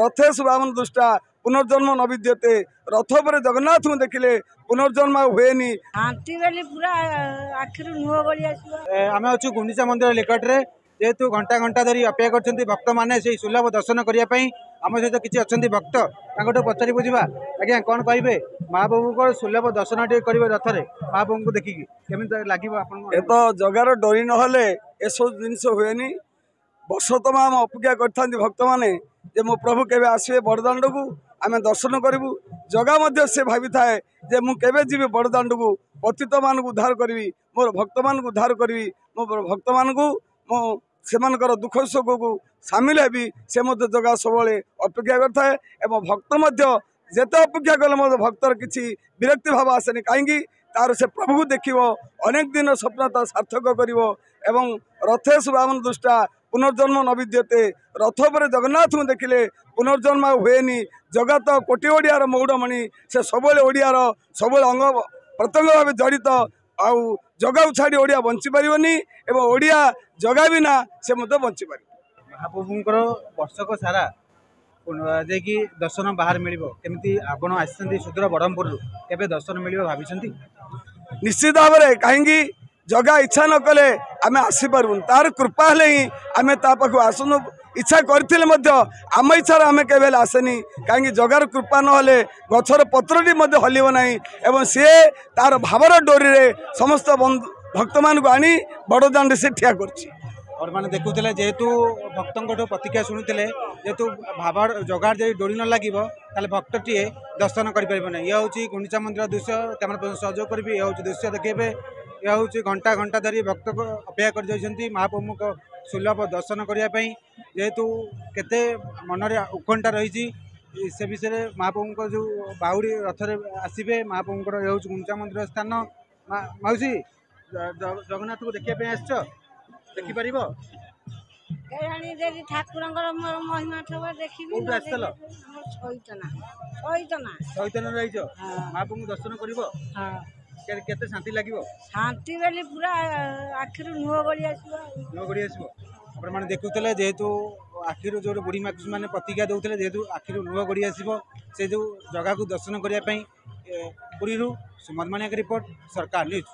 रथेषु वामन दृष्टा पुनर्जन्म न विद्यते रथ पर जगन्नाथ को देखिले पुनर्जन्म हुएनी शांति बेली पूरा आखिर नुह गड़ी आसो। आम अच्छु गुंडीचा मंदिर निकट में जेहेतु घंटा घंटा धरी अपेक्षा कर भक्त मैंने से सुलभ दर्शन करने आम सहित किसी अच्छा भक्त पचारि बुझा आज्ञा कौन कहे महाप्रभु को सुलभ दर्शन करेंगे रथ में महाप्रभु को देखिकी केमी लगे तो जगार डोरी नहले एसब जिनस हुए वर्ष तमाम अपेक्षा कर भक्त मैंने जे मो प्रभु केवे आसवे बड़दाण्ड को आम दर्शन करूँ जगह मध्य से भावी थाए जे मुझे जी बड़दाण्ड को पतित मान उद्धार करी मोर भक्त मान उद्धार करी मो भक्त मान को मो सेमानकर दुख सुख को सामिल हेबी से जगह सब अपेक्षा करए एवं भक्त जेते अपेक्षा कले भक्तर किसी विरक्ति भाव आसेनी कहीं तार से प्रभु को देख अनेक दिन स्वप्नता सार्थक कर रथेषु वामन दृष्टा पुनर्जन्म न विद्यते रथ पर जगन्नाथ को देखिले पुनर्जन्म हुएनी जगत कोटि ओडियार मौड़मणि से सब ओडियार सब अंग प्रत्यंग भाव जड़ित आउ जगह छाड़ी ओडिया बंची पारिबनी एवं ओडिया जगह बिना से बंची पार महाप्रभुंकर वर्षक सारा जे दर्शन बाहर मिल केमी आपण आसी सुदूर ब्रह्मपुर केवे दर्शन मिल भाई निश्चित भाव में कहीं जगह इच्छा न कले आम आसीपारू तार कृपा हेले ही आम पाख आसनु इच्छा करथिले आम इच्छार आम के आसेनी कहीं जगार कृपा ना गछर पत्रटी हलिब ना एवं सी तार भावर डोरी रे समस्त भक्त मान आनी बड़दाण्ड से ठिया कर और मैंने देखुले जेहेतु भक्तों प्रतिक्रिया शुणुते जेहेतु भाव जगार जो डोरी न लगे ताले भक्तटीए दर्शन करें ये हूँ गुंडीचा मंदिर दृश्य कैमरा सहयोग करी ये हूँ दृश्य देखेबे यह हूँ घंटा घंटा धरी भक्त को अपेक्षा कर जाइछन्ति महाप्रभु को सुलभ दर्शन करने जेहेतु केते मनरे उत्कंठा रही से विषय में महाप्रभु को जो बाहुड़ी रथ आसवे महाप्रभु ये हूँ गुंडीचा मंदिर स्थान मौसी जगन्नाथ को देखिए आस देखिपर ठाकुर महिमा देखी चैतन्य रही महाप्रभु दर्शन कर केते शांति लगे शांति बेली पूरा आखिर नुह गड़ी आसो मैंने देखुले जेहेतु आखिर जो बुढ़ी माकुस मैंने प्रतिज्ञा दूसरे जेहेतु आखिर नुह गड़ी आसो से जो जगह को दर्शन करने पुरी सुमन मानिया रिपोर्ट सरकार न्यूज।